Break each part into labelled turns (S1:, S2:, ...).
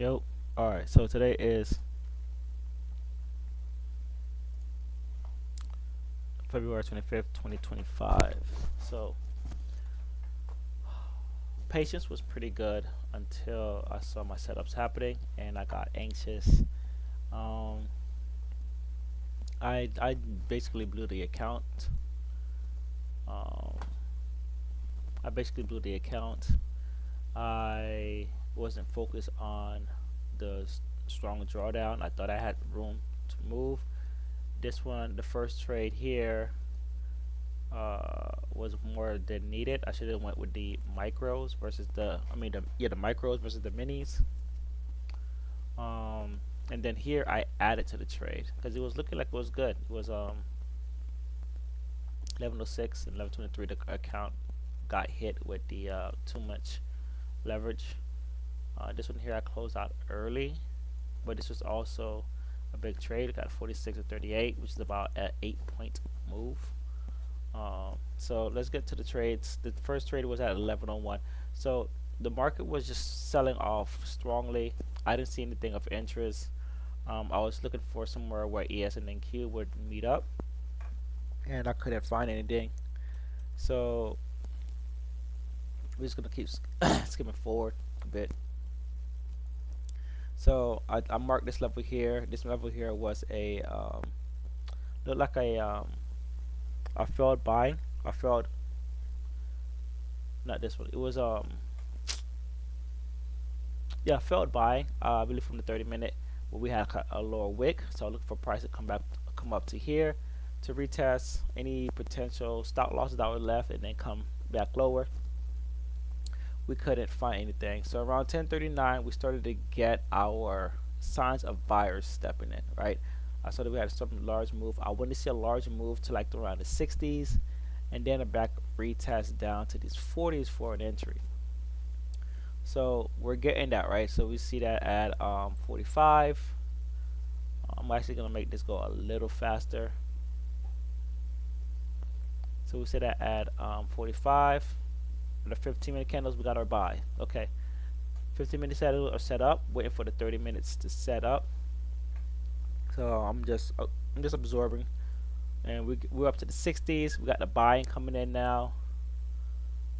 S1: Yo, alright, so today is February 25th, 2025. So, patience was pretty good until I saw my setups happening and I got anxious. Um, I basically blew the account. Um, I basically blew the account. I wasn't focused on the strong drawdown. I thought I had room to move. This one, the first trade here, was more than needed. I should have went with the micros versus the micros versus the minis. Um, and then here I added to the trade because it was looking like it was good. It was 1106 and 1123. The account got hit with the too much leverage. This one here I closed out early, but this was also a big trade. It got 46 to 38, which is about an 8 point move. So let's get to the trades. The first trade was at 1101. So the market was just selling off strongly. I didn't see anything of interest. I was looking for somewhere where ES and NQ would meet up, and I couldn't find anything. So we're just gonna keep skipping forward a bit. So I marked this level here. This level here was a looked like a failed buy. I failed, not this one. It was yeah, failed buy. I believe from the 30 minute where we had a lower wick. So looking for price to come up to here to retest any potential stop losses that were left and then come back lower. We couldn't find anything. So around 10:39 we started to get our signs of buyers stepping in, right? I saw that we had some large move. I wanted to see a large move to like around the 60s and then a back retest down to these 40s for an entry. So we're getting that, right? So we see that at 45. I'm actually gonna make this go a little faster. So we see that at 45. The 15-minute candles, we got our buy. Okay, 15-minute candles are set up, waiting for the 30 minutes to set up. So I'm just absorbing, and we're up to the 60s. We got the buying coming in now.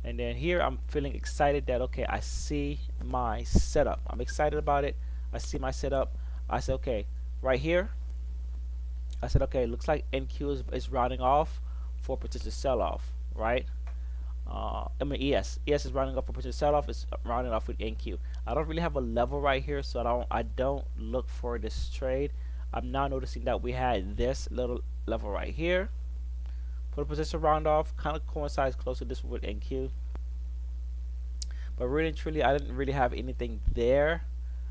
S1: And then here I'm feeling excited that okay, I see my setup. I'm excited about it. I see my setup. I said okay, right here. I said okay, looks like NQ is rounding off for potential sell-off, right? I mean ES is rounding off for potential sell-off. It's rounding off with NQ. I don't really have a level right here, so I don't look for this trade. I'm now noticing that we had this little level right here. Put a position round off, kind of coincides close to this with NQ. But really and truly, I didn't really have anything there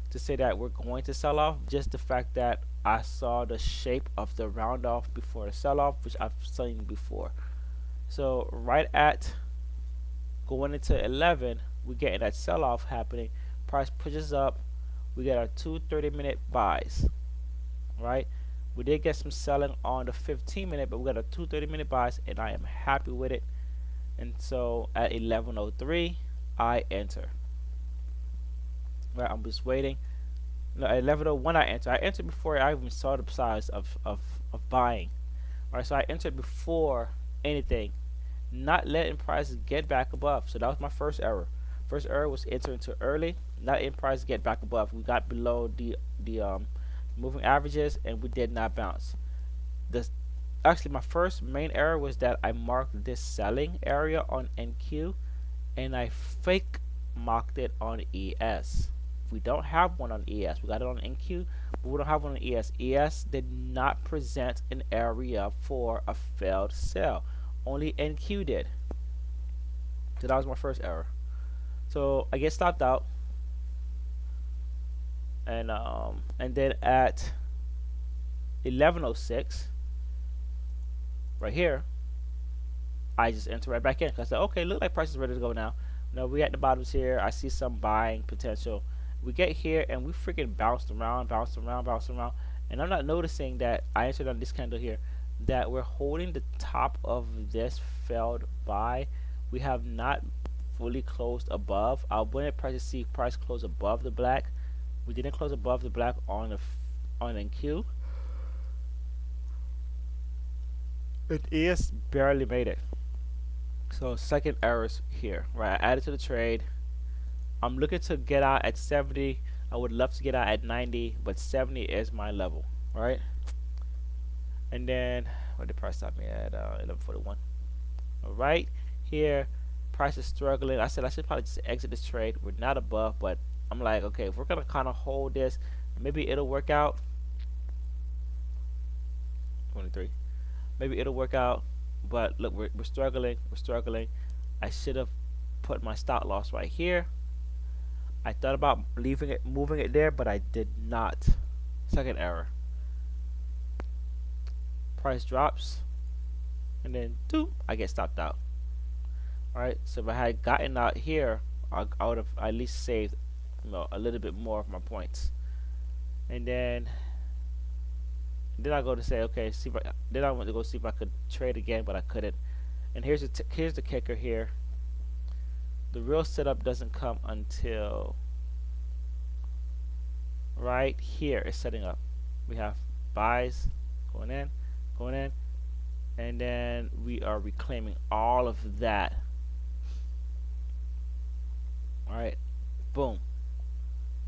S1: to say that we're going to sell off. Just the fact that I saw the shape of the round off before the sell off, which I've seen before. So right at going into 11, we're getting that sell off happening. Price pushes up. We get our two 30-minute buys, right? We did get some selling on the 15-minute, but we got a two 30-minute buys, and I am happy with it. And so at 11:03, I enter. Right, I'm just waiting. No, at 11:01, I enter. I entered before I even saw the size of buying. All right, so I entered before anything, not letting prices get back above. So that was my first error. First error was entering too early, not letting prices get back above. We got below the moving averages and we did not bounce. This actually my first main error was that I marked this selling area on NQ and I fake marked it on ES. We don't have one on ES. We got it on NQ, but we don't have one on ES. ES did not present an area for a failed sell. Only NQ did. So that was my first error. So I get stopped out, and then at 11:06, right here, I just enter right back in because I said, okay, look like price is ready to go now. No, we at the bottoms here. I see some buying potential. We get here and we freaking bounced around, bounced around, bounced around, and I'm not noticing that I entered on this candle here that we're holding the top of this failed buy. We have not fully closed above. I wanted price to see price close above the black. We didn't close above the black on the on NQ. It is barely made it. So second errors here, right? I added to the trade. I'm looking to get out at 70. I would love to get out at 90, but 70 is my level, right? And then what did the price stop me at? 1141. All right, here price is struggling. I said I should probably just exit this trade. We're not above, but I'm like, okay, if we're gonna kind of hold this, maybe it'll work out. 23. Maybe it'll work out, but look, we're struggling. We're struggling. I should have put my stop loss right here. I thought about leaving it, moving it there, but I did not. Second error. Price drops, and then doop, I get stopped out. All right, so if I had gotten out here, I would have at least saved, a little bit more of my points. And then I go to say, okay, see if I, then I went to go see if I could trade again, but I couldn't. And here's the kicker here. The real setup doesn't come until right here. It's setting up. We have buys going in, and then we are reclaiming all of that. All right, boom.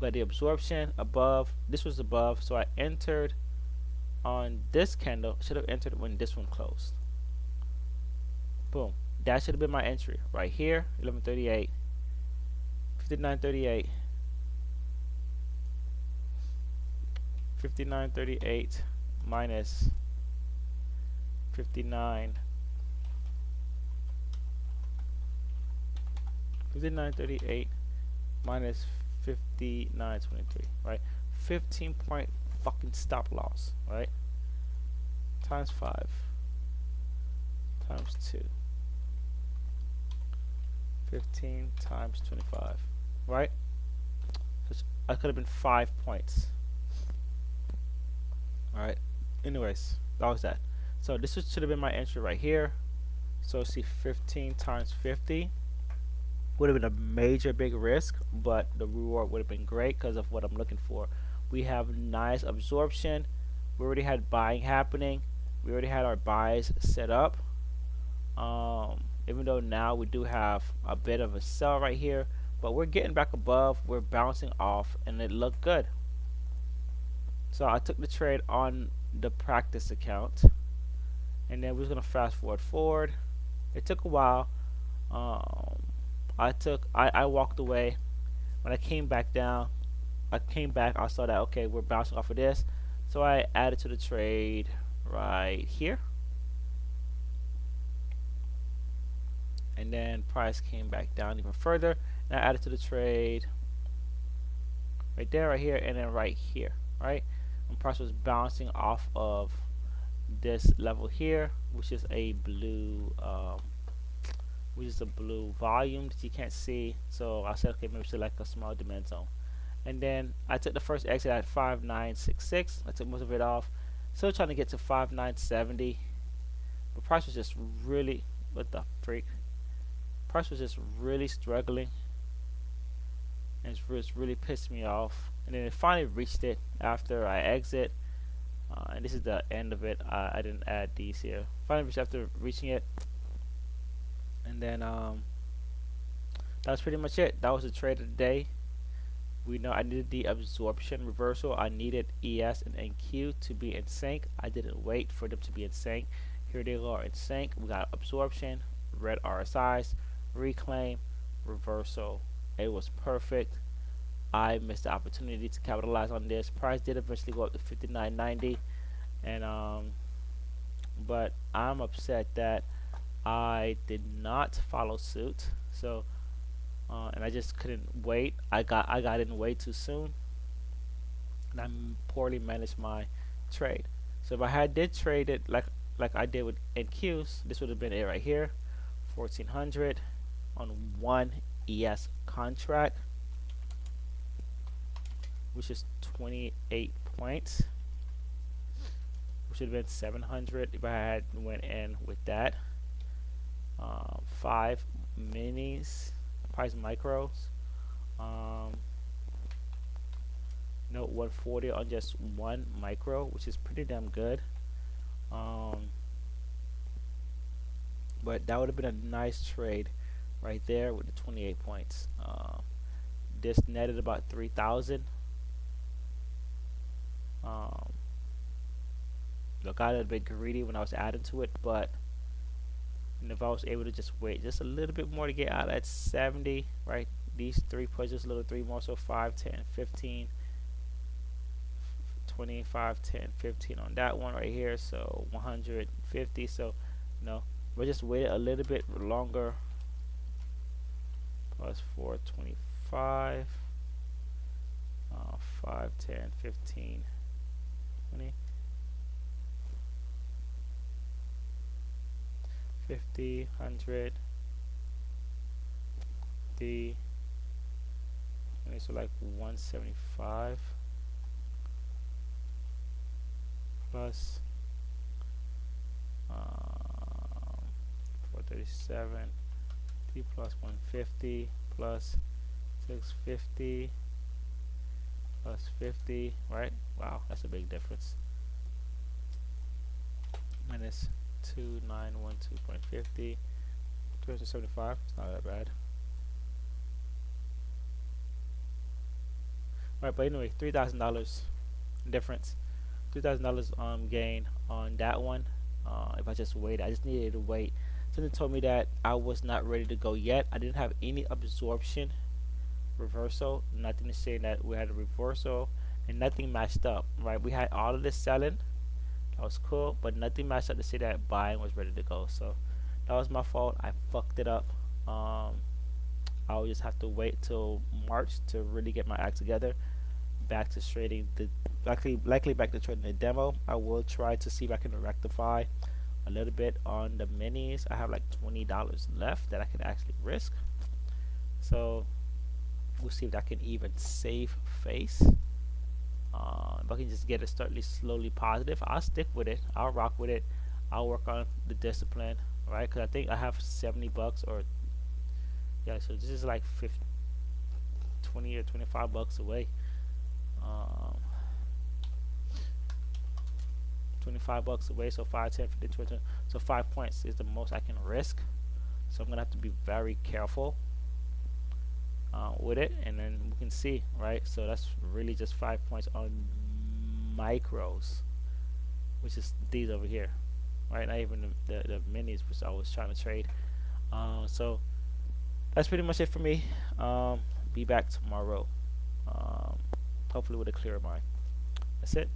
S1: But the absorption above, this was above, so I entered on this candle. Should have entered when this one closed. Boom. That should have been my entry right here. 1138, 5938, 5938 minus 59. 5938 minus 5923, right? 15 point fucking stop loss, right? Times 5 times 2. 15 times 25, right? So I could have been 5 points. All right. Anyways, that was that. So this should have been my entry right here. So see, 15 times 50 would have been a major big risk, but the reward would have been great because of what I'm looking for. We have nice absorption. We already had buying happening. We already had our buys set up. Even though now we do have a bit of a sell right here, but we're getting back above. We're bouncing off, and it looked good. So I took the trade on the practice account, and then we're gonna fast forward. It took a while. I walked away. When I came back down, I saw that okay, we're bouncing off of this, so I added to the trade right here, and then price came back down even further, and I added to the trade right there, right here, and then right here, right. And price was bouncing off of this level here, which is a blue volume that you can't see. So I said, okay, maybe select a small demand zone. And then I took the first exit at 5966. I took most of it off. Still trying to get to 5970. But price was just really, what the freak? Price was just really struggling. And it's really pissed me off. And then it finally reached it after I exit. And this is the end of it. I didn't add these here. Finally reached after reaching it. And then that's pretty much it. That was the trade of the day. We know I needed the absorption reversal. I needed ES and NQ to be in sync. I didn't wait for them to be in sync. Here they are in sync. We got absorption, red RSIs, reclaim, reversal. It was perfect. I missed the opportunity to capitalize on this. Price did eventually go up to 59.90, and but I'm upset that I did not follow suit. So and I just couldn't wait. I got in way too soon, and I poorly managed my trade. So if I did trade it like I did with NQs, this would have been it right here, 1400 on one ES contract, which is 28 points, which would have been 700 if I had went in with that. 5 minis, price micros, know, 140 on just one micro, which is pretty damn good. But that would have been a nice trade right there with the 28 points. This netted about 3,000. Look, I got a little bit greedy when I was adding to it, but if I was able to just wait just a little bit more to get out at 70, right? These 3 points, just a little 3 more, so 5, 10, 15, 25, 10, 15 on that one right here, so 150. So, we'll just wait a little bit longer. Plus 425, 5, 10, 15, 20, 50, 100, 50, 20, so like 175 plus 437, T plus 150 plus 650 plus 50, right? Wow, that's a big difference. Minus 2912.50, 275. It's not that bad. Right, but anyway, $3,000 difference. $3,000 gain on that one. If I just wait, I just needed to wait. Something told me that I was not ready to go yet. I didn't have any absorption reversal, nothing to say that we had a reversal, and nothing matched up, right? We had all of this selling, that was cool, but nothing matched up to say that buying was ready to go. So that was my fault. I fucked it up. I'll just have to wait till March to really get my act together, back to trading the likely back to trading the demo. I will try to see if I can rectify a little bit on the minis. I have like $20 left that I can actually risk, so we'll see if that can even save face. If I can just get it slowly positive, I'll stick with it. I'll rock with it. I'll work on the discipline, right? Because I think I have $70 or yeah, so this is like 20 or $25 away. 25 bucks away, so 5, 10, 15, 20, so 5 points is the most I can risk. So I'm gonna have to be very careful with it, and then we can see, right? So that's really just 5 points on micros, which is these over here, right? Not even the minis, which I was trying to trade. So that's pretty much it for me. Be back tomorrow, hopefully with a clearer mind. That's it.